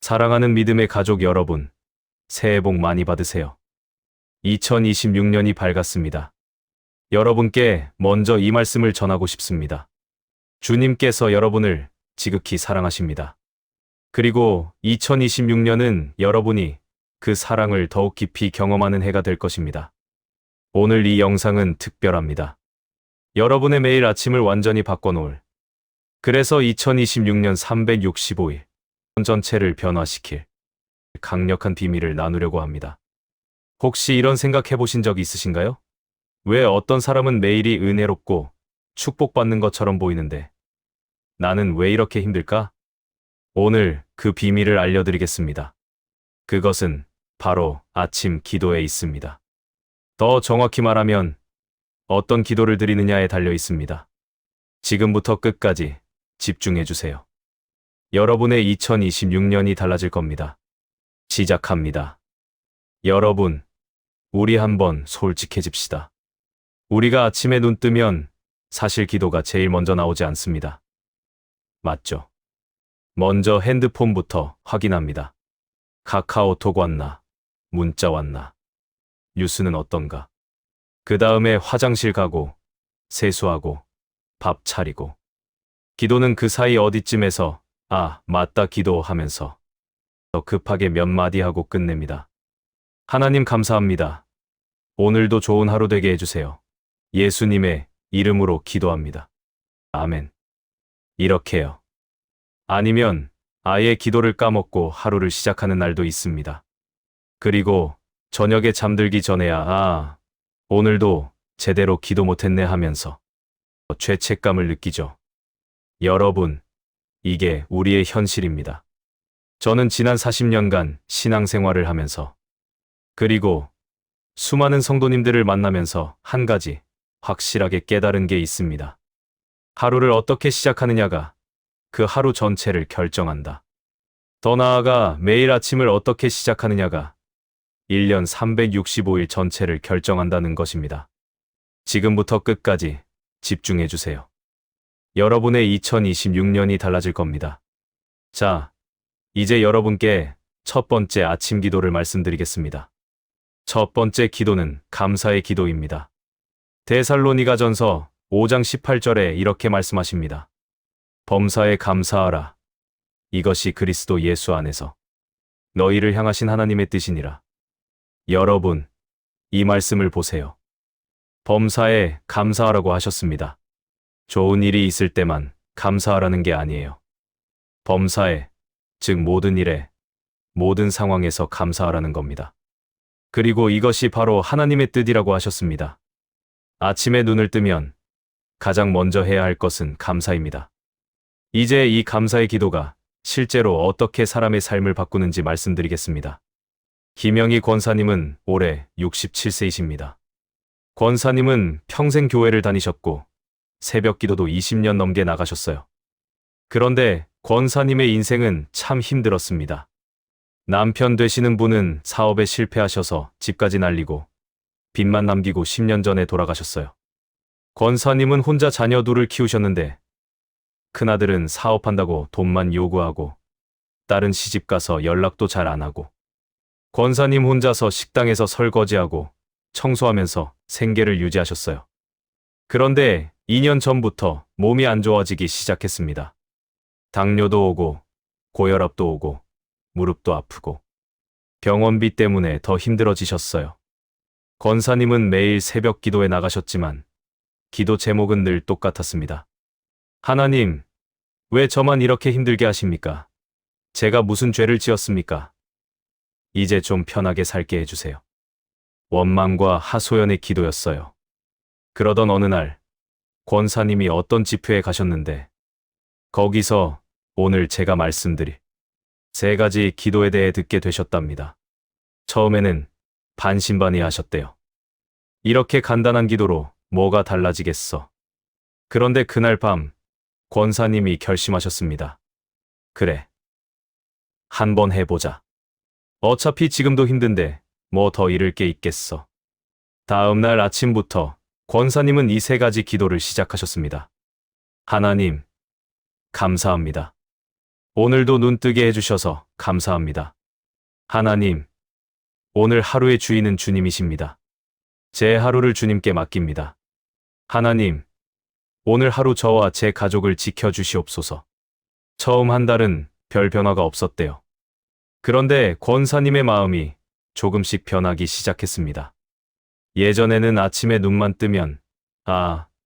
사랑하는 믿음의 가족 여러분, 새해 복 많이 받으세요. 2026년이 밝았습니다. 여러분께 먼저 이 말씀을 전하고 싶습니다. 주님께서 여러분을 지극히 사랑하십니다. 그리고 2026년은 여러분이 그 사랑을 더욱 깊이 경험하는 해가 될 것입니다. 오늘 이 영상은 특별합니다. 여러분의 매일 아침을 완전히 바꿔놓을, 그래서 2026년 365일 전체를 변화시킬 강력한 비밀을 나누려고 합니다. 혹시 이런 생각 해보신 적 있으신가요? 왜 어떤 사람은 매일이 은혜롭고 축복받는 것처럼 보이는데 나는 왜 이렇게 힘들까? 오늘 그 비밀을 알려드리겠습니다. 그것은 바로 아침 기도에 있습니다. 더 정확히 말하면 어떤 기도를 드리느냐에 달려 있습니다. 지금부터 끝까지 집중해 주세요. 여러분의 2026년이 달라질 겁니다. 시작합니다. 여러분, 우리 한번 솔직해집시다. 우리가 아침에 눈 뜨면 사실 기도가 제일 먼저 나오지 않습니다. 맞죠? 먼저 핸드폰부터 확인합니다. 카카오톡 왔나? 문자 왔나? 뉴스는 어떤가? 그 다음에 화장실 가고, 세수하고, 밥 차리고. 기도는 그 사이 어디쯤에서 아, 맞다 기도하면서 더 급하게 몇 마디 하고 끝냅니다. 하나님 감사합니다. 오늘도 좋은 하루 되게 해주세요. 예수님의 이름으로 기도합니다. 아멘. 이렇게요. 아니면 아예 기도를 까먹고 하루를 시작하는 날도 있습니다. 그리고 저녁에 잠들기 전에야 오늘도 제대로 기도 못했네 하면서 죄책감을 느끼죠. 여러분, 이게 우리의 현실입니다. 저는 지난 40년간 신앙생활을 하면서 그리고 수많은 성도님들을 만나면서 한 가지 확실하게 깨달은 게 있습니다. 하루를 어떻게 시작하느냐가 그 하루 전체를 결정한다. 더 나아가 매일 아침을 어떻게 시작하느냐가 1년 365일 전체를 결정한다는 것입니다. 지금부터 끝까지 집중해 주세요. 여러분의 2026년이 달라질 겁니다. 자, 이제 여러분께 첫 번째 아침 기도를 말씀드리겠습니다. 첫 번째 기도는 감사의 기도입니다. 데살로니가전서 5장 18절에 이렇게 말씀하십니다. 범사에 감사하라. 이것이 그리스도 예수 안에서 너희를 향하신 하나님의 뜻이니라. 여러분, 이 말씀을 보세요. 범사에 감사하라고 하셨습니다. 좋은 일이 있을 때만 감사하라는 게 아니에요. 범사에, 즉 모든 일에, 모든 상황에서 감사하라는 겁니다. 그리고 이것이 바로 하나님의 뜻이라고 하셨습니다. 아침에 눈을 뜨면 가장 먼저 해야 할 것은 감사입니다. 이제 이 감사의 기도가 실제로 어떻게 사람의 삶을 바꾸는지 말씀드리겠습니다. 김영희 권사님은 올해 67세이십니다. 권사님은 평생 교회를 다니셨고 새벽 기도도 20년 넘게 나가셨어요. 그런데 권사님의 인생은 참 힘들었습니다. 남편 되시는 분은 사업에 실패하셔서 집까지 날리고 빚만 남기고 10년 전에 돌아가셨어요. 권사님은 혼자 자녀 둘을 키우셨는데 큰아들은 사업한다고 돈만 요구하고 딸은 시집가서 연락도 잘 안 하고 권사님 혼자서 식당에서 설거지하고 청소하면서 생계를 유지하셨어요. 그런데 2년 전부터 몸이 안 좋아지기 시작했습니다. 당뇨도 오고 고혈압도 오고 무릎도 아프고 병원비 때문에 더 힘들어지셨어요. 권사님은 매일 새벽 기도에 나가셨지만 기도 제목은 늘 똑같았습니다. 하나님, 왜 저만 이렇게 힘들게 하십니까? 제가 무슨 죄를 지었습니까? 이제 좀 편하게 살게 해주세요. 원망과 하소연의 기도였어요. 그러던 어느 날 권사님이 어떤 집회에 가셨는데 거기서 오늘 제가 말씀드릴 3가지 기도에 대해 듣게 되셨답니다. 처음에는 반신반의하셨대요. 이렇게 간단한 기도로 뭐가 달라지겠어? 그런데 그날 밤 권사님이 결심하셨습니다. 그래, 한번 해보자. 어차피 지금도 힘든데 뭐 더 잃을 게 있겠어. 다음 날 아침부터 권사님은 이 3가지 기도를 시작하셨습니다. 하나님, 감사합니다. 오늘도 눈뜨게 해주셔서 감사합니다. 하나님, 오늘 하루의 주인은 주님이십니다. 제 하루를 주님께 맡깁니다. 하나님, 오늘 하루 저와 제 가족을 지켜주시옵소서. 처음 한 달은 별 변화가 없었대요. 그런데 권사님의 마음이 조금씩 변하기 시작했습니다. 예전에는 아침에 눈만 뜨면,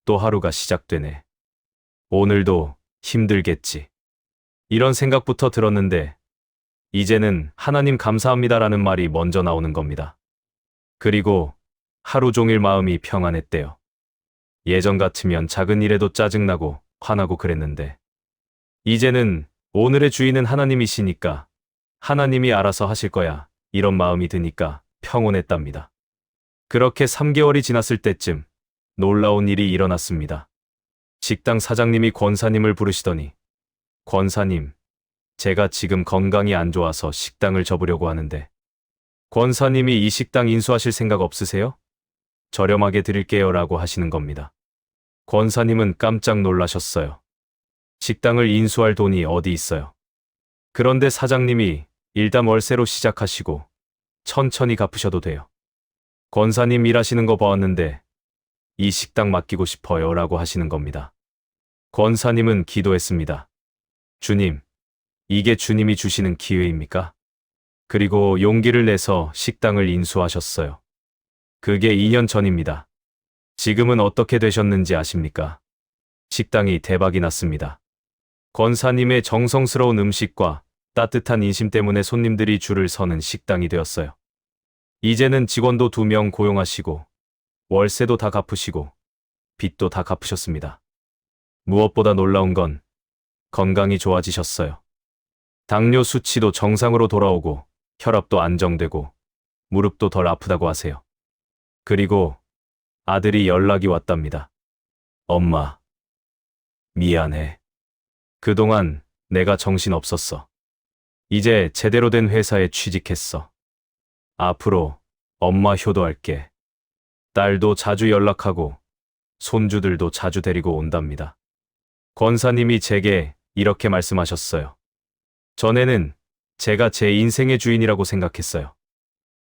또 하루가 시작되네. 오늘도 힘들겠지. 이런 생각부터 들었는데, 이제는 하나님 감사합니다라는 말이 먼저 나오는 겁니다. 그리고 하루 종일 마음이 평안했대요. 예전 같으면 작은 일에도 짜증나고 화나고 그랬는데, 이제는 오늘의 주인은 하나님이시니까 하나님이 알아서 하실 거야. 이런 마음이 드니까 평온했답니다. 그렇게 3개월이 지났을 때쯤 놀라운 일이 일어났습니다. 식당 사장님이 권사님을 부르시더니, 권사님, 제가 지금 건강이 안 좋아서 식당을 접으려고 하는데 권사님이 이 식당 인수하실 생각 없으세요? 저렴하게 드릴게요 라고 하시는 겁니다. 권사님은 깜짝 놀라셨어요. 식당을 인수할 돈이 어디 있어요? 그런데 사장님이 일단 월세로 시작하시고 천천히 갚으셔도 돼요. 권사님 일하시는 거 보았는데 이 식당 맡기고 싶어요 라고 하시는 겁니다. 권사님은 기도했습니다. 주님, 이게 주님이 주시는 기회입니까? 그리고 용기를 내서 식당을 인수하셨어요. 그게 2년 전입니다. 지금은 어떻게 되셨는지 아십니까? 식당이 대박이 났습니다. 권사님의 정성스러운 음식과 따뜻한 인심 때문에 손님들이 줄을 서는 식당이 되었어요. 이제는 직원도 2명 고용하시고 월세도 다 갚으시고 빚도 다 갚으셨습니다. 무엇보다 놀라운 건 건강이 좋아지셨어요. 당뇨 수치도 정상으로 돌아오고 혈압도 안정되고 무릎도 덜 아프다고 하세요. 그리고 아들이 연락이 왔답니다. 엄마, 미안해. 그동안 내가 정신 없었어. 이제 제대로 된 회사에 취직했어. 앞으로 엄마 효도할게. 딸도 자주 연락하고 손주들도 자주 데리고 온답니다. 권사님이 제게 이렇게 말씀하셨어요. 전에는 제가 제 인생의 주인이라고 생각했어요.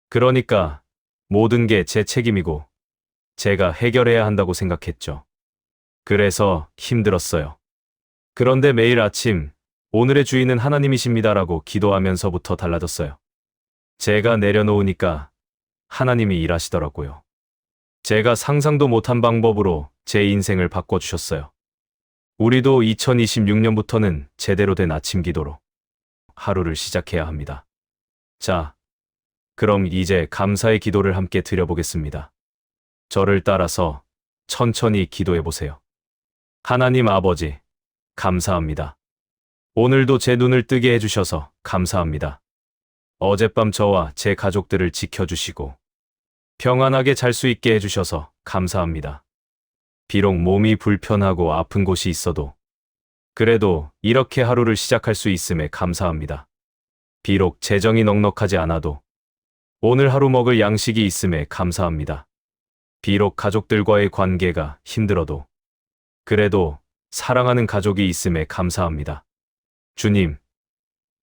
그러니까 모든 게 제 책임이고 제가 해결해야 한다고 생각했죠. 그래서 힘들었어요. 그런데 매일 아침 오늘의 주인은 하나님이십니다라고 기도하면서부터 달라졌어요. 제가 내려놓으니까 하나님이 일하시더라고요. 제가 상상도 못한 방법으로 제 인생을 바꿔주셨어요. 우리도 2026년부터는 제대로 된 아침 기도로 하루를 시작해야 합니다. 자, 그럼 이제 감사의 기도를 함께 드려보겠습니다. 저를 따라서 천천히 기도해 보세요. 하나님 아버지, 감사합니다. 오늘도 제 눈을 뜨게 해주셔서 감사합니다. 어젯밤 저와 제 가족들을 지켜주시고 평안하게 잘 수 있게 해주셔서 감사합니다. 비록 몸이 불편하고 아픈 곳이 있어도 그래도 이렇게 하루를 시작할 수 있음에 감사합니다. 비록 재정이 넉넉하지 않아도 오늘 하루 먹을 양식이 있음에 감사합니다. 비록 가족들과의 관계가 힘들어도 그래도 사랑하는 가족이 있음에 감사합니다. 주님,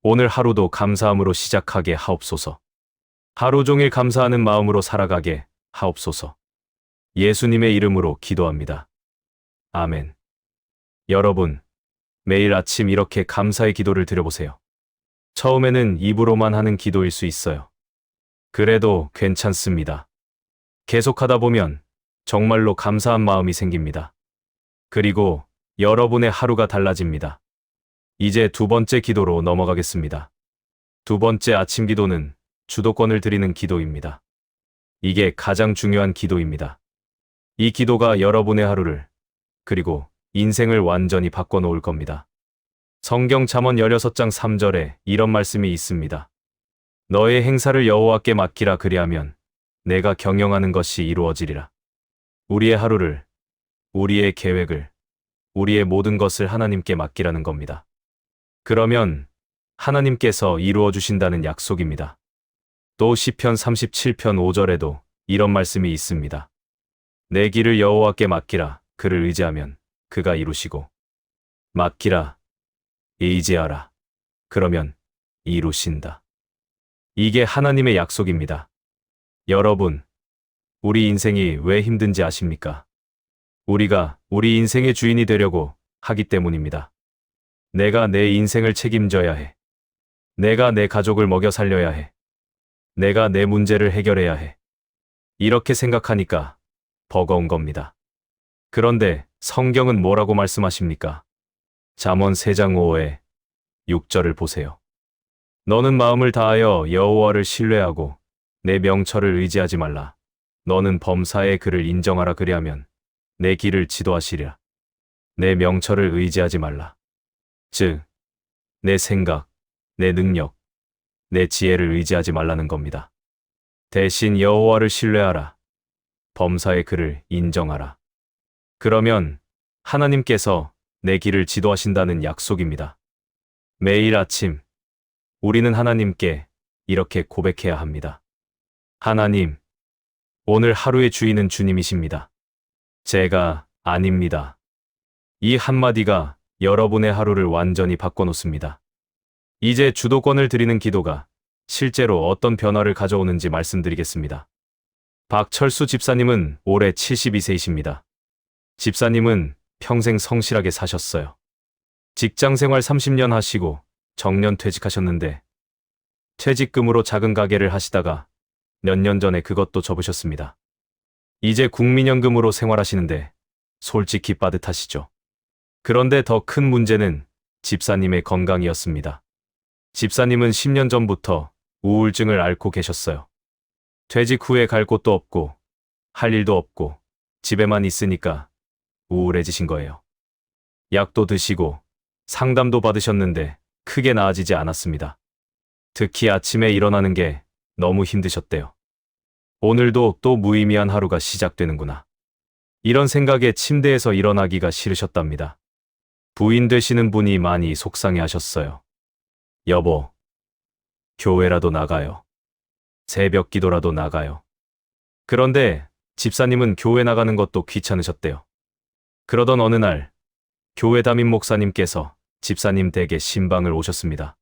오늘 하루도 감사함으로 시작하게 하옵소서. 하루 종일 감사하는 마음으로 살아가게 하옵소서. 예수님의 이름으로 기도합니다. 아멘. 여러분, 매일 아침 이렇게 감사의 기도를 드려보세요. 처음에는 입으로만 하는 기도일 수 있어요. 그래도 괜찮습니다. 계속하다 보면 정말로 감사한 마음이 생깁니다. 그리고 여러분의 하루가 달라집니다. 이제 2번째 기도로 넘어가겠습니다. 2번째 아침 기도는 주도권을 드리는 기도입니다. 이게 가장 중요한 기도입니다. 이 기도가 여러분의 하루를, 그리고 인생을 완전히 바꿔놓을 겁니다. 성경 잠언 16장 3절에 이런 말씀이 있습니다. 너의 행사를 여호와께 맡기라 그리하면 내가 경영하는 것이 이루어지리라. 우리의 하루를, 우리의 계획을, 우리의 모든 것을 하나님께 맡기라는 겁니다. 그러면 하나님께서 이루어 주신다는 약속입니다. 또 시편 37편 5절에도 이런 말씀이 있습니다. 내 길을 여호와께 맡기라. 그를 의지하면 그가 이루시고 맡기라. 의지하라. 그러면 이루신다. 이게 하나님의 약속입니다. 여러분, 우리 인생이 왜 힘든지 아십니까? 우리가 우리 인생의 주인이 되려고 하기 때문입니다. 내가 내 인생을 책임져야 해. 내가 내 가족을 먹여 살려야 해. 내가 내 문제를 해결해야 해. 이렇게 생각하니까 버거운 겁니다. 그런데 성경은 뭐라고 말씀하십니까? 잠언 3장 5에 6절을 보세요. 너는 마음을 다하여 여호와를 신뢰하고 내 명철을 의지하지 말라. 너는 범사의 그를 인정하라. 그리하면 내 길을 지도하시리라. 내 명철을 의지하지 말라. 즉, 내 생각, 내 능력, 내 지혜를 의지하지 말라는 겁니다. 대신 여호와를 신뢰하라. 범사의 그를 인정하라. 그러면 하나님께서 내 길을 지도하신다는 약속입니다. 매일 아침 우리는 하나님께 이렇게 고백해야 합니다. 하나님, 오늘 하루의 주인은 주님이십니다. 제가 아닙니다. 이 한마디가 여러분의 하루를 완전히 바꿔놓습니다. 이제 주도권을 드리는 기도가 실제로 어떤 변화를 가져오는지 말씀드리겠습니다. 박철수 집사님은 올해 72세이십니다. 집사님은 평생 성실하게 사셨어요. 직장 생활 30년 하시고 정년 퇴직하셨는데 퇴직금으로 작은 가게를 하시다가 몇 년 전에 그것도 접으셨습니다. 이제 국민연금으로 생활하시는데 솔직히 빠듯하시죠. 그런데 더 큰 문제는 집사님의 건강이었습니다. 집사님은 10년 전부터 우울증을 앓고 계셨어요. 퇴직 후에 갈 곳도 없고 할 일도 없고 집에만 있으니까 우울해지신 거예요. 약도 드시고 상담도 받으셨는데 크게 나아지지 않았습니다. 특히 아침에 일어나는 게 너무 힘드셨대요. 오늘도 또 무의미한 하루가 시작되는구나. 이런 생각에 침대에서 일어나기가 싫으셨답니다. 부인 되시는 분이 많이 속상해 하셨어요. 여보, 교회라도 나가요. 새벽 기도라도 나가요. 그런데 집사님은 교회 나가는 것도 귀찮으셨대요. 그러던 어느 날 교회 담임 목사님께서 집사님 댁에 신방을 오셨습니다.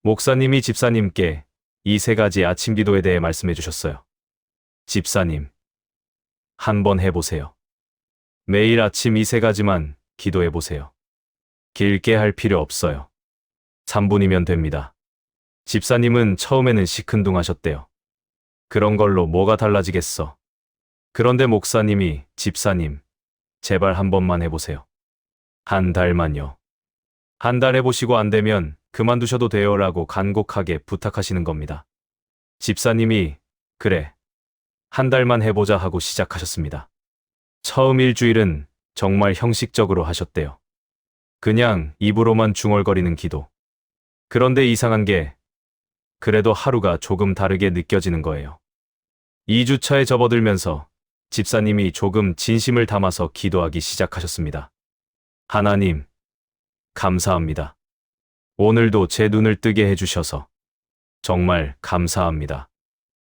목사님이 집사님께 이 3가지 아침 기도에 대해 말씀해 주셨어요. 집사님, 한번 해보세요. 매일 아침 이 3가지만 기도해 보세요. 길게 할 필요 없어요. 3분이면 됩니다. 집사님은 처음에는 시큰둥하셨대요. 그런 걸로 뭐가 달라지겠어. 그런데 목사님이 집사님, 제발 한 번만 해보세요. 한 달만요. 한 달 해보시고 안 되면 그만두셔도 돼요라고 간곡하게 부탁하시는 겁니다. 집사님이 그래, 한 달만 해보자 하고 시작하셨습니다. 처음 일주일은 정말 형식적으로 하셨대요. 그냥 입으로만 중얼거리는 기도. 그런데 이상한 게 그래도 하루가 조금 다르게 느껴지는 거예요. 2주차에 접어들면서 집사님이 조금 진심을 담아서 기도하기 시작하셨습니다. 하나님, 감사합니다. 오늘도 제 눈을 뜨게 해주셔서 정말 감사합니다.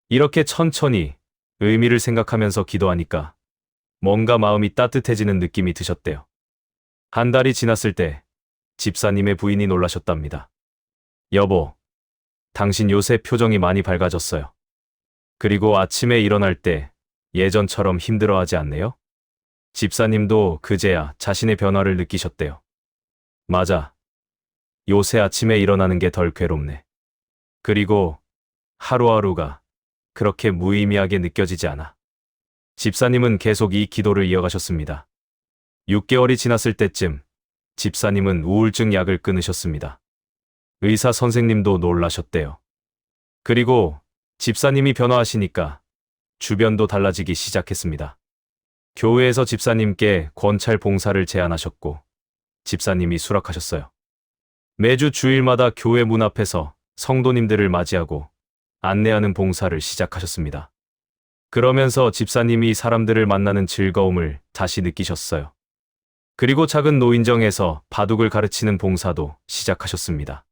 이렇게 천천히 의미를 생각하면서 기도하니까 뭔가 마음이 따뜻해지는 느낌이 드셨대요. 한 달이 지났을 때 집사님의 부인이 놀라셨답니다. 여보, 당신 요새 표정이 많이 밝아졌어요. 그리고 아침에 일어날 때 예전처럼 힘들어하지 않네요? 집사님도 그제야 자신의 변화를 느끼셨대요. 맞아. 요새 아침에 일어나는 게 덜 괴롭네. 그리고 하루하루가 그렇게 무의미하게 느껴지지 않아. 집사님은 계속 이 기도를 이어가셨습니다. 6개월이 지났을 때쯤 집사님은 우울증 약을 끊으셨습니다. 의사 선생님도 놀라셨대요. 그리고 집사님이 변화하시니까 주변도 달라지기 시작했습니다. 교회에서 집사님께 권찰 봉사를 제안하셨고 집사님이 수락하셨어요. 매주 주일마다 교회 문 앞에서 성도님들을 맞이하고 안내하는 봉사를 시작하셨습니다. 그러면서 집사님이 사람들을 만나는 즐거움을 다시 느끼셨어요. 그리고 작은 노인정에서 바둑을 가르치는 봉사도 시작하셨습니다.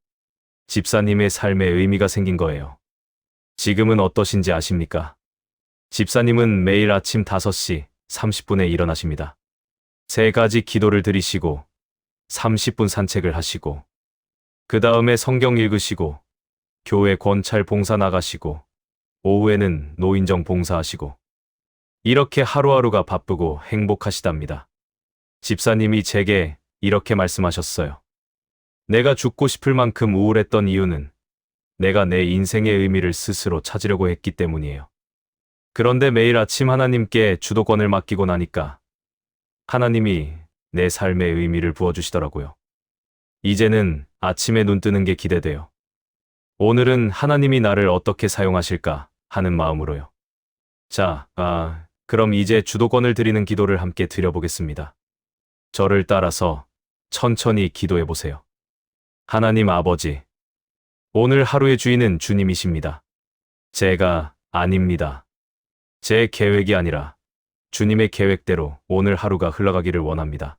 집사님의 삶에 의미가 생긴 거예요. 지금은 어떠신지 아십니까? 집사님은 매일 아침 5시 30분에 일어나십니다. 3가지 기도를 드리시고 30분 산책을 하시고 그 다음에 성경 읽으시고, 교회 권찰 봉사 나가시고, 오후에는 노인정 봉사하시고, 이렇게 하루하루가 바쁘고 행복하시답니다. 집사님이 제게 이렇게 말씀하셨어요. 내가 죽고 싶을 만큼 우울했던 이유는 내가 내 인생의 의미를 스스로 찾으려고 했기 때문이에요. 그런데 매일 아침 하나님께 주도권을 맡기고 나니까 하나님이 내 삶의 의미를 부어주시더라고요. 이제는 아침에 눈 뜨는 게 기대돼요. 오늘은 하나님이 나를 어떻게 사용하실까 하는 마음으로요. 자, 그럼 이제 주도권을 드리는 기도를 함께 드려보겠습니다. 저를 따라서 천천히 기도해 보세요. 하나님 아버지, 오늘 하루의 주인은 주님이십니다. 제가 아닙니다. 제 계획이 아니라 주님의 계획대로 오늘 하루가 흘러가기를 원합니다.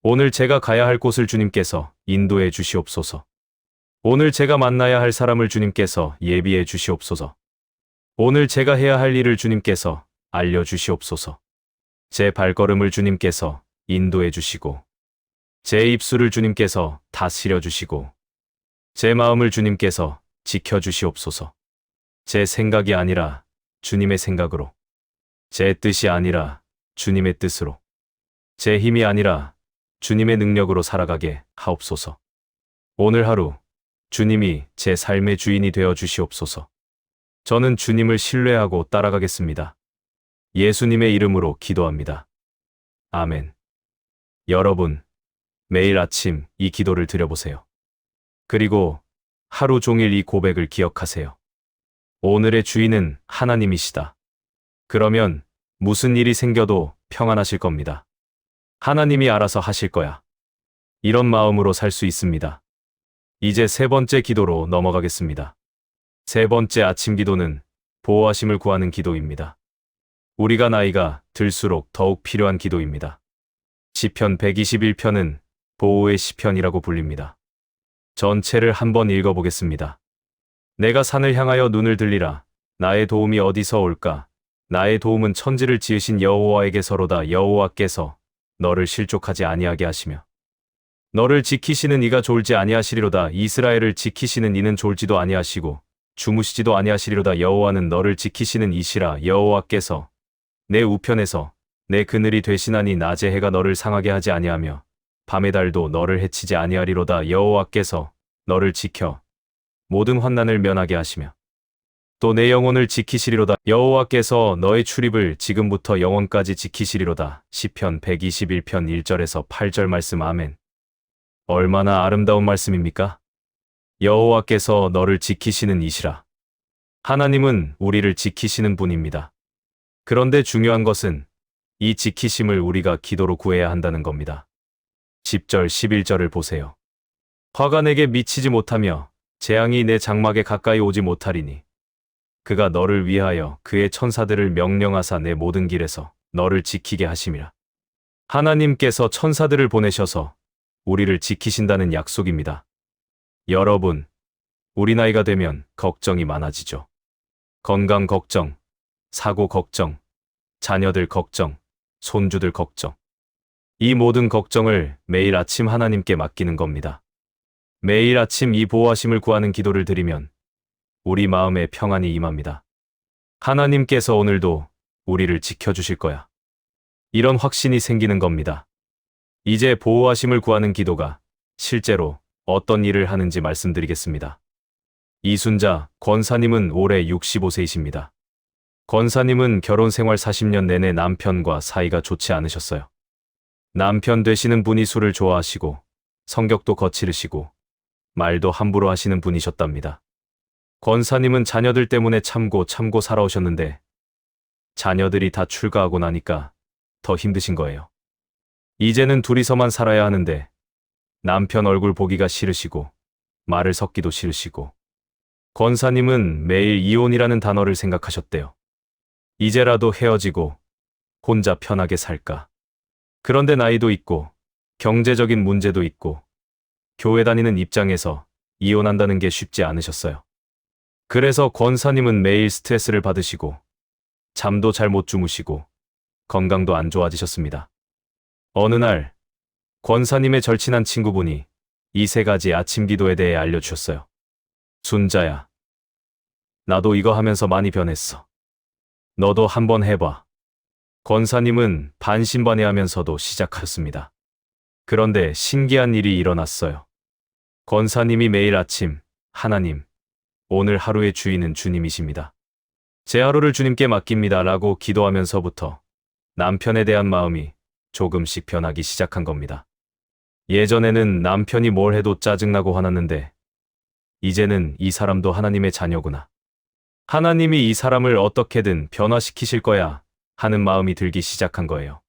오늘 제가 가야 할 곳을 주님께서 인도해 주시옵소서. 오늘 제가 만나야 할 사람을 주님께서 예비해 주시옵소서. 오늘 제가 해야 할 일을 주님께서 알려주시옵소서. 제 발걸음을 주님께서 인도해 주시고, 제 입술을 주님께서 다스려 주시고, 제 마음을 주님께서 지켜 주시옵소서. 제 생각이 아니라 주님의 생각으로, 제 뜻이 아니라 주님의 뜻으로, 제 힘이 아니라 주님의 능력으로 살아가게 하옵소서. 오늘 하루 주님이 제 삶의 주인이 되어 주시옵소서. 저는 주님을 신뢰하고 따라가겠습니다. 예수님의 이름으로 기도합니다. 아멘. 여러분, 매일 아침 이 기도를 드려보세요. 그리고 하루 종일 이 고백을 기억하세요. 오늘의 주인은 하나님이시다. 그러면 무슨 일이 생겨도 평안하실 겁니다. 하나님이 알아서 하실 거야. 이런 마음으로 살 수 있습니다. 이제 세 번째 기도로 넘어가겠습니다. 세 번째 아침 기도는 보호하심을 구하는 기도입니다. 우리가 나이가 들수록 더욱 필요한 기도입니다. 시편 121편은 보호의 시편이라고 불립니다. 전체를 한번 읽어보겠습니다. 내가 산을 향하여 눈을 들리라. 나의 도움이 어디서 올까? 나의 도움은 천지를 지으신 여호와에게서로다. 여호와께서 너를 실족하지 아니하게 하시며 너를 지키시는 이가 졸지 아니하시리로다. 이스라엘을 지키시는 이는 졸지도 아니하시고 주무시지도 아니하시리로다. 여호와는 너를 지키시는 이시라. 여호와께서 내 우편에서 내 그늘이 되시나니 낮의 해가 너를 상하게 하지 아니하며 밤의 달도 너를 해치지 아니하리로다. 여호와께서 너를 지켜 모든 환난을 면하게 하시며 또 내 영혼을 지키시리로다. 여호와께서 너의 출입을 지금부터 영원까지 지키시리로다. 시편 121편 1절에서 8절 말씀. 아멘. 얼마나 아름다운 말씀입니까? 여호와께서 너를 지키시는 이시라. 하나님은 우리를 지키시는 분입니다. 그런데 중요한 것은 이 지키심을 우리가 기도로 구해야 한다는 겁니다. 10절 11절을 보세요. 화가 내게 미치지 못하며 재앙이 내 장막에 가까이 오지 못하리니 그가 너를 위하여 그의 천사들을 명령하사 내 모든 길에서 너를 지키게 하심이라. 하나님께서 천사들을 보내셔서 우리를 지키신다는 약속입니다. 여러분, 우리 나이가 되면 걱정이 많아지죠. 건강 걱정, 사고 걱정, 자녀들 걱정, 손주들 걱정. 이 모든 걱정을 매일 아침 하나님께 맡기는 겁니다. 매일 아침 이 보호하심을 구하는 기도를 드리면 우리 마음에 평안이 임합니다. 하나님께서 오늘도 우리를 지켜주실 거야. 이런 확신이 생기는 겁니다. 이제 보호하심을 구하는 기도가 실제로 어떤 일을 하는지 말씀드리겠습니다. 이순자 권사님은 올해 65세이십니다. 권사님은 결혼 생활 40년 내내 남편과 사이가 좋지 않으셨어요. 남편 되시는 분이 술을 좋아하시고 성격도 거칠으시고 말도 함부로 하시는 분이셨답니다. 권사님은 자녀들 때문에 참고 살아오셨는데 자녀들이 다 출가하고 나니까 더 힘드신 거예요. 이제는 둘이서만 살아야 하는데 남편 얼굴 보기가 싫으시고 말을 섞기도 싫으시고 권사님은 매일 이혼이라는 단어를 생각하셨대요. 이제라도 헤어지고 혼자 편하게 살까. 그런데 나이도 있고 경제적인 문제도 있고 교회 다니는 입장에서 이혼한다는 게 쉽지 않으셨어요. 그래서 권사님은 매일 스트레스를 받으시고 잠도 잘 못 주무시고 건강도 안 좋아지셨습니다. 어느 날 권사님의 절친한 친구분이 이 세 가지 아침 기도에 대해 알려주셨어요. 순자야, 나도 이거 하면서 많이 변했어. 너도 한번 해봐. 권사님은 반신반의하면서도 시작하였습니다. 그런데 신기한 일이 일어났어요. 권사님이 매일 아침, 하나님, 오늘 하루의 주인은 주님이십니다. 제 하루를 주님께 맡깁니다 라고 기도하면서부터 남편에 대한 마음이 조금씩 변하기 시작한 겁니다. 예전에는 남편이 뭘 해도 짜증나고 화났는데 이제는 이 사람도 하나님의 자녀구나. 하나님이 이 사람을 어떻게든 변화시키실 거야 하는 마음이 들기 시작한 거예요.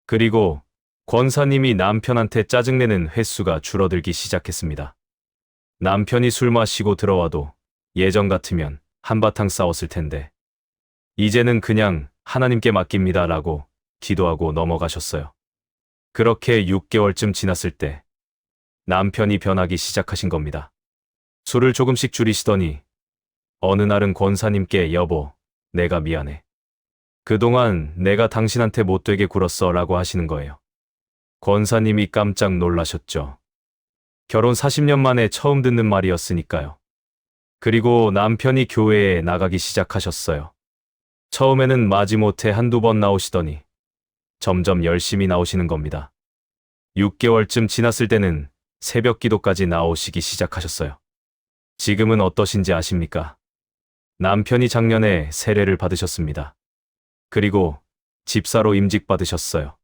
그리고 권사님이 남편한테 짜증내는 횟수가 줄어들기 시작했습니다. 남편이 술 마시고 들어와도 예전 같으면 한바탕 싸웠을 텐데 이제는 그냥 하나님께 맡깁니다 라고 기도하고 넘어가셨어요. 그렇게 6개월쯤 지났을 때 남편이 변하기 시작하신 겁니다. 술을 조금씩 줄이시더니 어느 날은 권사님께 여보, 내가 미안해. 그동안 내가 당신한테 못되게 굴었어 라고 하시는 거예요. 권사님이 깜짝 놀라셨죠. 결혼 40년 만에 처음 듣는 말이었으니까요. 그리고 남편이 교회에 나가기 시작하셨어요. 처음에는 마지못해 한두 번 나오시더니 점점 열심히 나오시는 겁니다. 6개월쯤 지났을 때는 새벽 기도까지 나오시기 시작하셨어요. 지금은 어떠신지 아십니까? 남편이 작년에 세례를 받으셨습니다. 그리고 집사로 임직받으셨어요.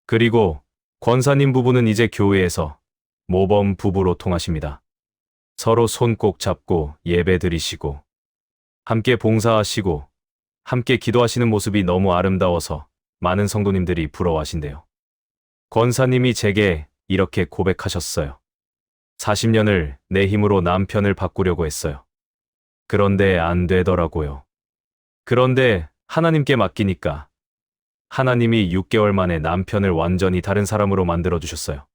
그리고 권사님 부부는 이제 교회에서 모범 부부로 통하십니다. 서로 손 꼭 잡고 예배 드리시고 함께 봉사하시고 함께 기도하시는 모습이 너무 아름다워서 많은 성도님들이 부러워하신대요. 권사님이 제게 이렇게 고백하셨어요. 40년을 내 힘으로 남편을 바꾸려고 했어요. 그런데 안 되더라고요. 그런데 하나님께 맡기니까 하나님이 6개월 만에 남편을 완전히 다른 사람으로 만들어주셨어요.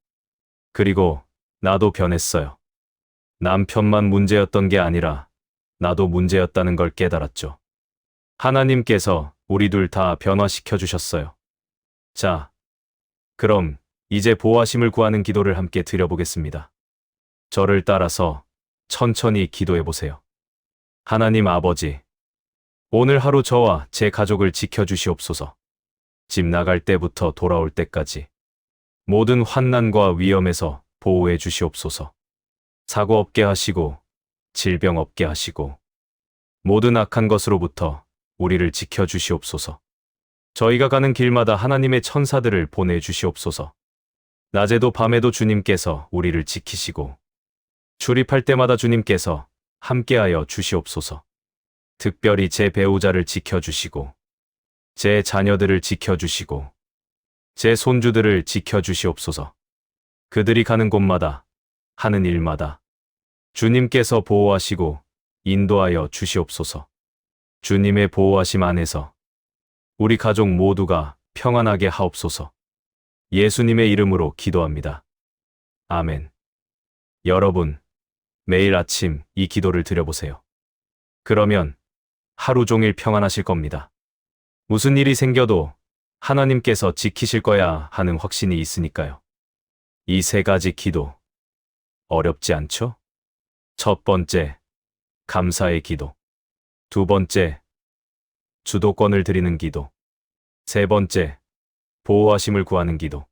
그리고 나도 변했어요. 남편만 문제였던 게 아니라 나도 문제였다는 걸 깨달았죠. 하나님께서 우리 둘 다 변화시켜 주셨어요. 자, 그럼 이제 보호하심을 구하는 기도를 함께 드려보겠습니다. 저를 따라서 천천히 기도해 보세요. 하나님 아버지, 오늘 하루 저와 제 가족을 지켜주시옵소서. 집 나갈 때부터 돌아올 때까지 모든 환난과 위험에서 보호해 주시옵소서. 사고 없게 하시고 질병 없게 하시고 모든 악한 것으로부터 우리를 지켜주시옵소서. 저희가 가는 길마다 하나님의 천사들을 보내주시옵소서. 낮에도 밤에도 주님께서 우리를 지키시고 출입할 때마다 주님께서 함께하여 주시옵소서. 특별히 제 배우자를 지켜주시고 제 자녀들을 지켜주시고 제 손주들을 지켜주시옵소서. 그들이 가는 곳마다 하는 일마다 주님께서 보호하시고 인도하여 주시옵소서. 주님의 보호하심 안에서 우리 가족 모두가 평안하게 하옵소서. 예수님의 이름으로 기도합니다. 아멘. 여러분, 매일 아침 이 기도를 드려보세요. 그러면 하루 종일 평안하실 겁니다. 무슨 일이 생겨도 하나님께서 지키실 거야 하는 확신이 있으니까요. 이 세 가지 기도, 어렵지 않죠? 첫 번째, 감사의 기도. 두 번째, 주도권을 드리는 기도. 세 번째, 보호하심을 구하는 기도.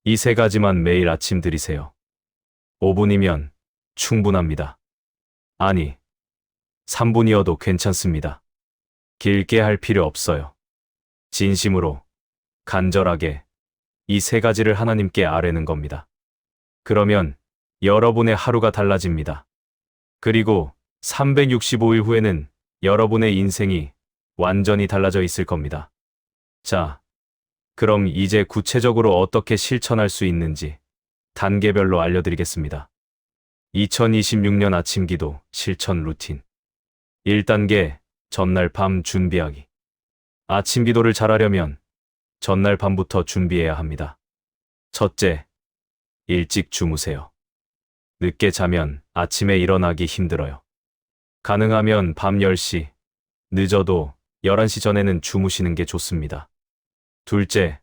이 세 가지만 매일 아침 드리세요. 5분이면 충분합니다. 아니, 3분이어도 괜찮습니다. 길게 할 필요 없어요. 진심으로, 간절하게 이 세 가지를 하나님께 아뢰는 겁니다. 그러면 여러분의 하루가 달라집니다. 그리고 365일 후에는 여러분의 인생이 완전히 달라져 있을 겁니다. 자, 그럼 이제 구체적으로 어떻게 실천할 수 있는지 단계별로 알려드리겠습니다. 2026년 아침 기도 실천 루틴. 1단계, 전날 밤 준비하기. 아침 기도를 잘하려면 전날 밤부터 준비해야 합니다. 첫째, 일찍 주무세요. 늦게 자면 아침에 일어나기 힘들어요. 가능하면 밤 10시, 늦어도 11시 전에는 주무시는 게 좋습니다. 둘째,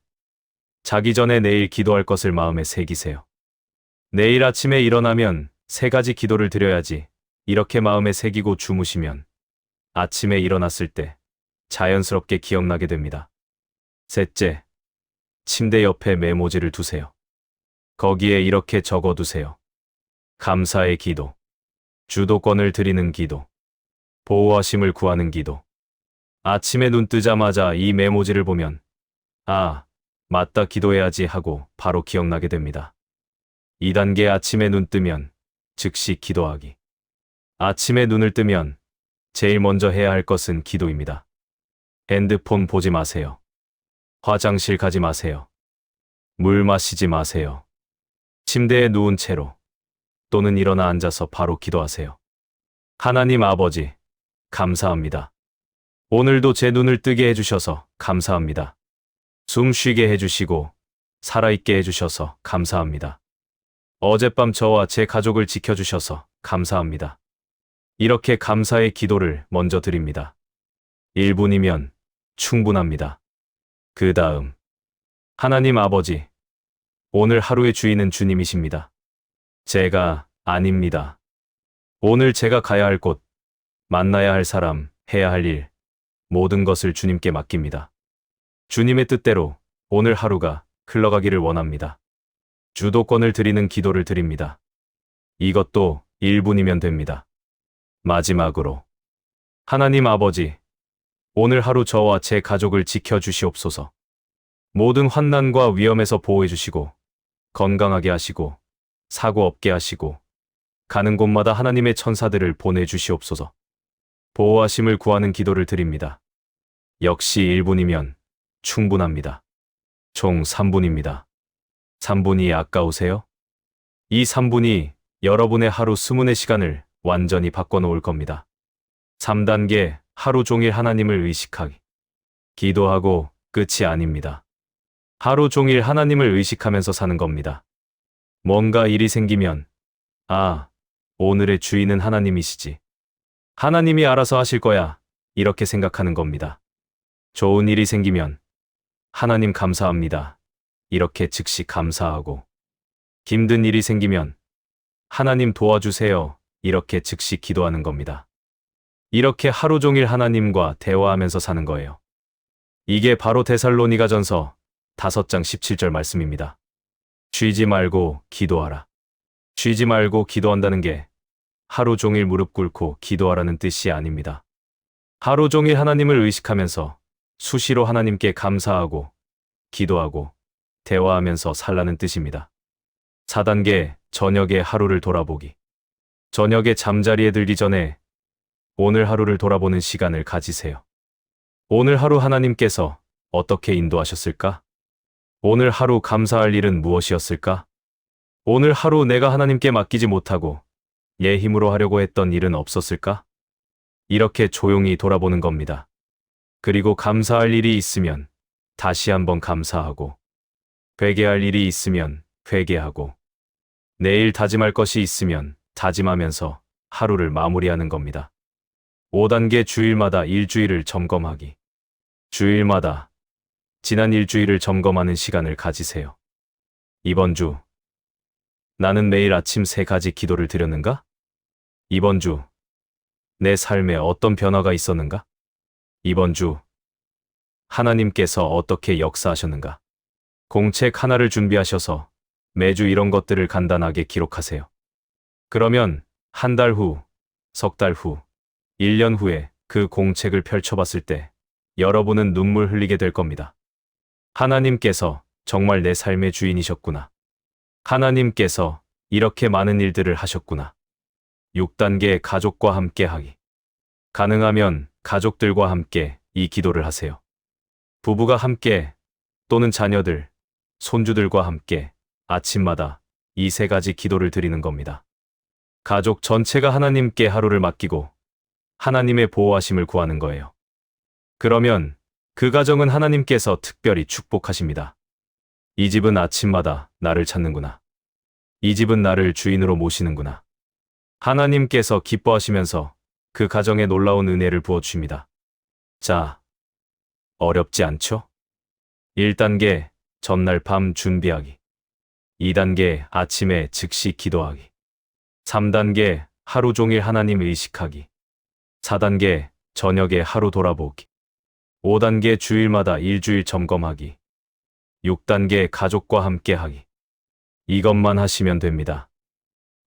자기 전에 내일 기도할 것을 마음에 새기세요. 내일 아침에 일어나면 3가지 기도를 드려야지. 이렇게 마음에 새기고 주무시면 아침에 일어났을 때 자연스럽게 기억나게 됩니다. 셋째, 침대 옆에 메모지를 두세요. 거기에 이렇게 적어두세요. 감사의 기도, 주도권을 드리는 기도, 보호하심을 구하는 기도. 아침에 눈 뜨자마자 이 메모지를 보면 아, 맞다 기도해야지 하고 바로 기억나게 됩니다. 2단계 아침에 눈 뜨면 즉시 기도하기. 아침에 눈을 뜨면 제일 먼저 해야 할 것은 기도입니다. 핸드폰 보지 마세요. 화장실 가지 마세요. 물 마시지 마세요. 침대에 누운 채로 또는 일어나 앉아서 바로 기도하세요. 하나님 아버지, 감사합니다. 오늘도 제 눈을 뜨게 해주셔서 감사합니다. 숨 쉬게 해주시고 살아있게 해주셔서 감사합니다. 어젯밤 저와 제 가족을 지켜주셔서 감사합니다. 이렇게 감사의 기도를 먼저 드립니다. 1분이면 충분합니다. 그 다음, 하나님 아버지, 오늘 하루의 주인은 주님이십니다. 제가 아닙니다. 오늘 제가 가야 할 곳, 만나야 할 사람, 해야 할 일, 모든 것을 주님께 맡깁니다. 주님의 뜻대로 오늘 하루가 흘러가기를 원합니다. 주도권을 드리는 기도를 드립니다. 이것도 1분이면 됩니다. 마지막으로, 하나님 아버지, 오늘 하루 저와 제 가족을 지켜주시옵소서. 모든 환난과 위험에서 보호해주시고, 건강하게 하시고, 사고 없게 하시고, 가는 곳마다 하나님의 천사들을 보내주시옵소서. 보호하심을 구하는 기도를 드립니다. 역시 1분이면 충분합니다. 총 3분입니다. 3분이 아까우세요? 이 3분이 여러분의 하루 수문의 시간을 완전히 바꿔놓을 겁니다. 3단계 하루 종일 하나님을 의식하기. 기도하고 끝이 아닙니다. 하루 종일 하나님을 의식하면서 사는 겁니다. 뭔가 일이 생기면 아, 오늘의 주인은 하나님이시지. 하나님이 알아서 하실 거야. 이렇게 생각하는 겁니다. 좋은 일이 생기면 하나님 감사합니다. 이렇게 즉시 감사하고, 힘든 일이 생기면 하나님 도와주세요. 이렇게 즉시 기도하는 겁니다. 이렇게 하루 종일 하나님과 대화하면서 사는 거예요. 이게 바로 데살로니가전서 5장 17절 말씀입니다. 쉬지 말고 기도하라. 쉬지 말고 기도한다는 게 하루 종일 무릎 꿇고 기도하라는 뜻이 아닙니다. 하루 종일 하나님을 의식하면서 수시로 하나님께 감사하고 기도하고 대화하면서 살라는 뜻입니다. 4단계 저녁에 하루를 돌아보기. 저녁에 잠자리에 들기 전에 오늘 하루를 돌아보는 시간을 가지세요. 오늘 하루 하나님께서 어떻게 인도하셨을까? 오늘 하루 감사할 일은 무엇이었을까? 오늘 하루 내가 하나님께 맡기지 못하고 내 힘으로 하려고 했던 일은 없었을까? 이렇게 조용히 돌아보는 겁니다. 그리고 감사할 일이 있으면 다시 한번 감사하고, 회개할 일이 있으면 회개하고, 내일 다짐할 것이 있으면 다짐하면서 하루를 마무리하는 겁니다. 5단계 주일마다 일주일을 점검하기. 주일마다 지난 일주일을 점검하는 시간을 가지세요. 이번 주, 나는 매일 아침 3가지 기도를 드렸는가? 이번 주, 내 삶에 어떤 변화가 있었는가? 이번 주, 하나님께서 어떻게 역사하셨는가? 공책 하나를 준비하셔서 매주 이런 것들을 간단하게 기록하세요. 그러면 한 달 후, 석 달 후, 1년 후에 그 공책을 펼쳐봤을 때 여러분은 눈물 흘리게 될 겁니다. 하나님께서 정말 내 삶의 주인이셨구나. 하나님께서 이렇게 많은 일들을 하셨구나. 6단계 가족과 함께 하기. 가능하면 가족들과 함께 이 기도를 하세요. 부부가 함께 또는 자녀들, 손주들과 함께 아침마다 이 3가지 기도를 드리는 겁니다. 가족 전체가 하나님께 하루를 맡기고 하나님의 보호하심을 구하는 거예요. 그러면 그 가정은 하나님께서 특별히 축복하십니다. 이 집은 아침마다 나를 찾는구나. 이 집은 나를 주인으로 모시는구나. 하나님께서 기뻐하시면서 그 가정에 놀라운 은혜를 부어주십니다. 자, 어렵지 않죠? 1단계 전날 밤 준비하기. 2단계 아침에 즉시 기도하기. 3단계 하루 종일 하나님 의식하기. 4단계 저녁에 하루 돌아보기. 5단계 주일마다 일주일 점검하기. 6단계 가족과 함께하기. 이것만 하시면 됩니다.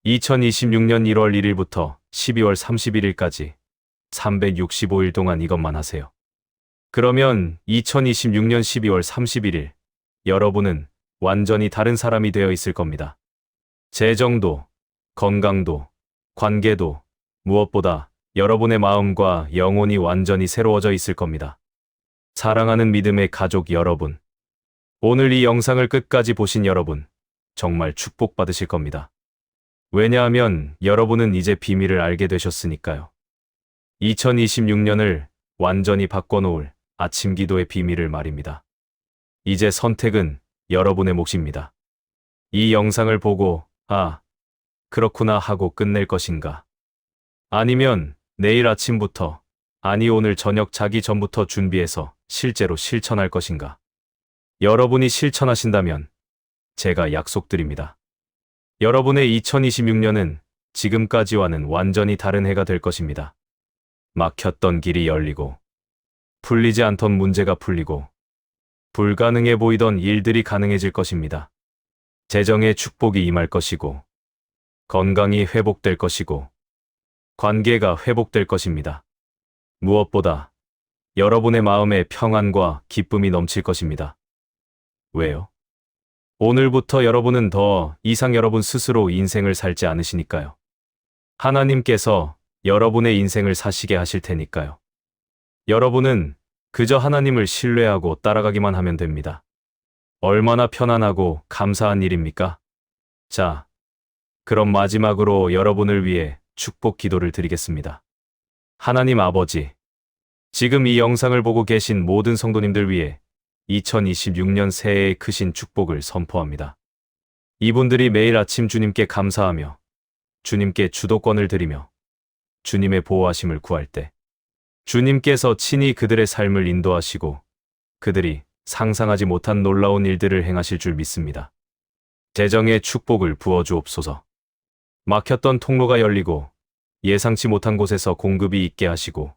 2026년 1월 1일부터 12월 31일까지 365일 동안 이것만 하세요. 그러면 2026년 12월 31일 여러분은 완전히 다른 사람이 되어 있을 겁니다. 재정도, 건강도, 관계도, 무엇보다 여러분의 마음과 영혼이 완전히 새로워져 있을 겁니다. 사랑하는 믿음의 가족 여러분, 오늘 이 영상을 끝까지 보신 여러분, 정말 축복받으실 겁니다. 왜냐하면 여러분은 이제 비밀을 알게 되셨으니까요. 2026년을 완전히 바꿔놓을 아침 기도의 비밀을 말입니다. 이제 선택은 여러분의 몫입니다. 이 영상을 보고 그렇구나 하고 끝낼 것인가? 아니면 내일 아침부터, 아니 오늘 저녁 자기 전부터 준비해서 실제로 실천할 것인가? 여러분이 실천하신다면 제가 약속드립니다. 여러분의 2026년은 지금까지와는 완전히 다른 해가 될 것입니다. 막혔던 길이 열리고, 풀리지 않던 문제가 풀리고, 불가능해 보이던 일들이 가능해질 것입니다. 재정의 축복이 임할 것이고, 건강이 회복될 것이고, 관계가 회복될 것입니다. 무엇보다 여러분의 마음에 평안과 기쁨이 넘칠 것입니다. 왜요? 오늘부터 여러분은 더 이상 여러분 스스로 인생을 살지 않으시니까요. 하나님께서 여러분의 인생을 사시게 하실 테니까요. 여러분은 그저 하나님을 신뢰하고 따라가기만 하면 됩니다. 얼마나 편안하고 감사한 일입니까? 자, 그럼 마지막으로 여러분을 위해 축복 기도를 드리겠습니다. 하나님 아버지, 지금 이 영상을 보고 계신 모든 성도님들 위해 2026년 새해의 크신 축복을 선포합니다. 이분들이 매일 아침 주님께 감사하며 주님께 주도권을 드리며 주님의 보호하심을 구할 때 주님께서 친히 그들의 삶을 인도하시고 그들이 상상하지 못한 놀라운 일들을 행하실 줄 믿습니다. 재정의 축복을 부어주옵소서. 막혔던 통로가 열리고 예상치 못한 곳에서 공급이 있게 하시고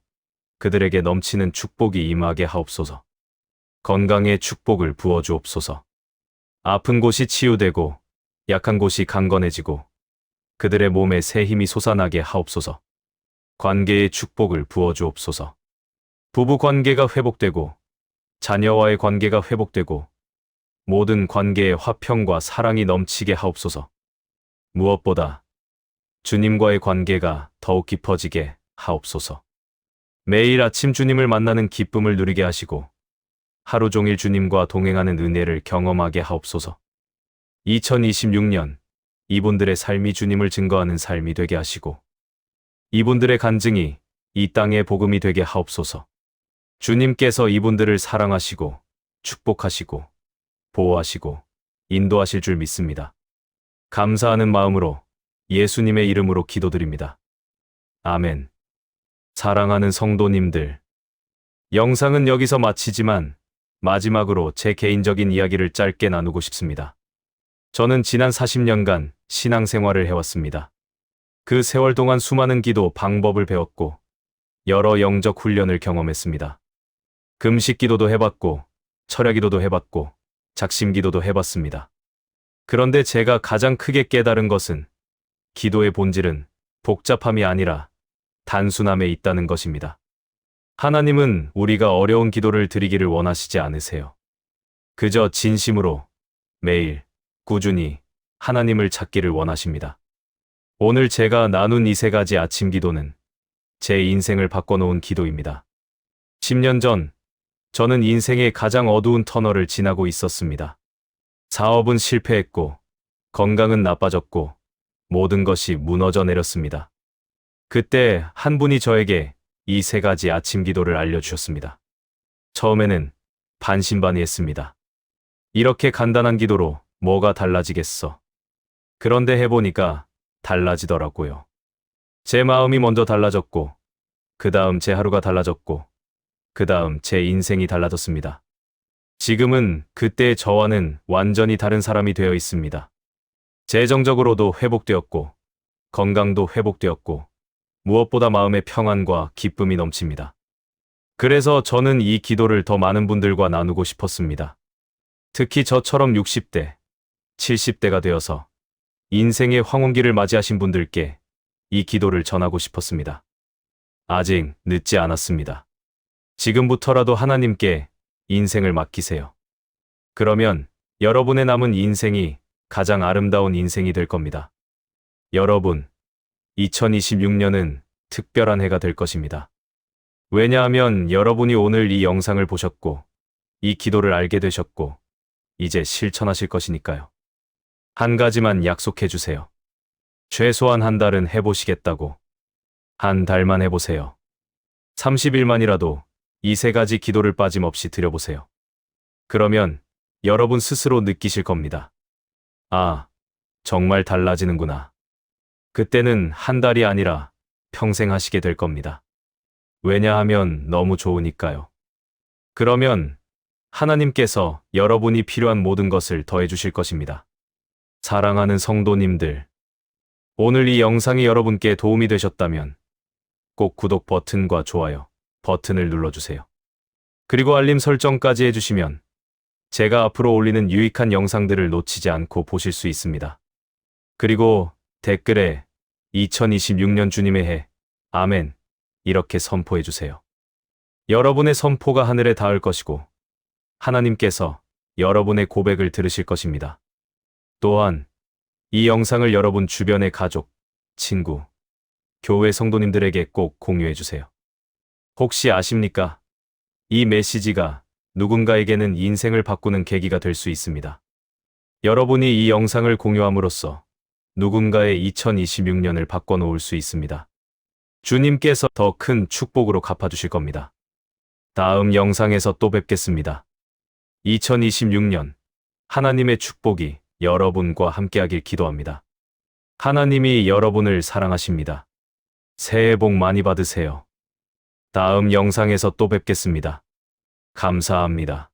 그들에게 넘치는 축복이 임하게 하옵소서. 건강의 축복을 부어주옵소서. 아픈 곳이 치유되고 약한 곳이 강건해지고 그들의 몸에 새 힘이 솟아나게 하옵소서. 관계의 축복을 부어주옵소서. 부부 관계가 회복되고 자녀와의 관계가 회복되고 모든 관계에 화평과 사랑이 넘치게 하옵소서. 무엇보다 주님과의 관계가 더욱 깊어지게 하옵소서. 매일 아침 주님을 만나는 기쁨을 누리게 하시고 하루 종일 주님과 동행하는 은혜를 경험하게 하옵소서. 2026년 이분들의 삶이 주님을 증거하는 삶이 되게 하시고 이분들의 간증이 이 땅의 복음이 되게 하옵소서. 주님께서 이분들을 사랑하시고 축복하시고 보호하시고 인도하실 줄 믿습니다. 감사하는 마음으로 예수님의 이름으로 기도드립니다. 아멘. 사랑하는 성도님들, 영상은 여기서 마치지만 마지막으로 제 개인적인 이야기를 짧게 나누고 싶습니다. 저는 지난 40년간 신앙생활을 해왔습니다. 그 세월 동안 수많은 기도 방법을 배웠고 여러 영적 훈련을 경험했습니다. 금식 기도도 해봤고 철야 기도도 해봤고 작심 기도도 해봤습니다. 그런데 제가 가장 크게 깨달은 것은 기도의 본질은 복잡함이 아니라 단순함에 있다는 것입니다. 하나님은 우리가 어려운 기도를 드리기를 원하시지 않으세요. 그저 진심으로 매일 꾸준히 하나님을 찾기를 원하십니다. 오늘 제가 나눈 이 세 가지 아침 기도는 제 인생을 바꿔놓은 기도입니다. 10년 전 저는 인생의 가장 어두운 터널을 지나고 있었습니다. 사업은 실패했고 건강은 나빠졌고 모든 것이 무너져 내렸습니다. 그때 한 분이 저에게 이 세 가지 아침 기도를 알려주셨습니다. 처음에는 반신반의했습니다. 이렇게 간단한 기도로 뭐가 달라지겠어? 그런데 해보니까 달라지더라고요. 제 마음이 먼저 달라졌고, 그 다음 제 하루가 달라졌고, 그 다음 제 인생이 달라졌습니다. 지금은 그때의 저와는 완전히 다른 사람이 되어 있습니다. 재정적으로도 회복되었고, 건강도 회복되었고, 무엇보다 마음의 평안과 기쁨이 넘칩니다. 그래서 저는 이 기도를 더 많은 분들과 나누고 싶었습니다. 특히 저처럼 60대, 70대가 되어서 인생의 황혼기를 맞이하신 분들께 이 기도를 전하고 싶었습니다. 아직 늦지 않았습니다. 지금부터라도 하나님께 인생을 맡기세요. 그러면 여러분의 남은 인생이 가장 아름다운 인생이 될 겁니다. 여러분, 2026년은 특별한 해가 될 것입니다. 왜냐하면 여러분이 오늘 이 영상을 보셨고, 이 기도를 알게 되셨고, 이제 실천하실 것이니까요. 한 가지만 약속해 주세요. 최소한 한 달은 해보시겠다고. 한 달만 해보세요. 30일만이라도 이 세 가지 기도를 빠짐없이 드려보세요. 그러면 여러분 스스로 느끼실 겁니다. 아, 정말 달라지는구나. 그때는 한 달이 아니라 평생 하시게 될 겁니다. 왜냐하면 너무 좋으니까요. 그러면 하나님께서 여러분이 필요한 모든 것을 더해 주실 것입니다. 사랑하는 성도님들, 오늘 이 영상이 여러분께 도움이 되셨다면 꼭 구독 버튼과 좋아요 버튼을 눌러주세요. 그리고 알림 설정까지 해주시면 제가 앞으로 올리는 유익한 영상들을 놓치지 않고 보실 수 있습니다. 그리고 댓글에 2026년 주님의 해, 아멘, 이렇게 선포해주세요. 여러분의 선포가 하늘에 닿을 것이고 하나님께서 여러분의 고백을 들으실 것입니다. 또한 이 영상을 여러분 주변의 가족, 친구, 교회 성도님들에게 꼭 공유해주세요. 혹시 아십니까? 이 메시지가 누군가에게는 인생을 바꾸는 계기가 될 수 있습니다. 여러분이 이 영상을 공유함으로써 누군가의 2026년을 바꿔놓을 수 있습니다. 주님께서 더 큰 축복으로 갚아주실 겁니다. 다음 영상에서 또 뵙겠습니다. 2026년 하나님의 축복이 여러분과 함께하길 기도합니다. 하나님이 여러분을 사랑하십니다. 새해 복 많이 받으세요. 다음 영상에서 또 뵙겠습니다. 감사합니다.